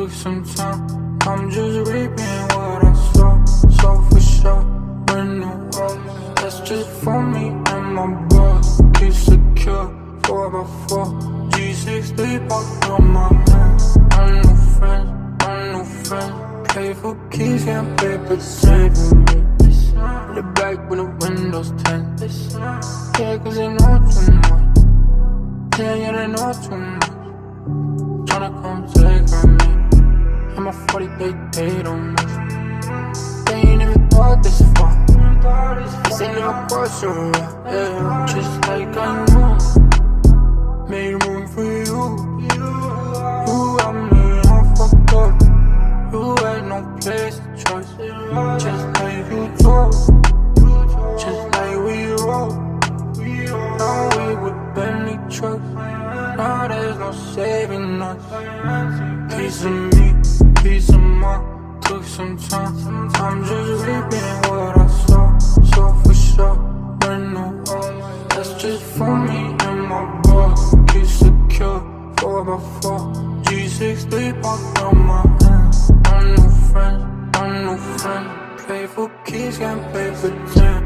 took some time. I'm just reaping what I sow. So for sure, when the world, that's just for me and my boss. Keep secure, 4x4, G63 parked on my hands. I'm no friends, play for keys, can't pay for saving me. In the back when the windows tint. Yeah, cause they know too much. Yeah, they know too much. Tryna come take from me. And my 40, they don't miss. They ain't even thought this far. This ain't never crossed your way. Yeah, just like I knew. Made room for you. You got me, I'm fucked up. You had no place to trust. Just like you told. Just like we roll. Now we with Bentley trucks. Now there's no saving us. Piece of me, piece of mine. Took some time. I'm just reaping what I sow. So for sure, when the world, that's just for me and my boss. Keep secure, 4x4, G63 parked on my hands. I'm no friend, play for keys, can't pay for 10.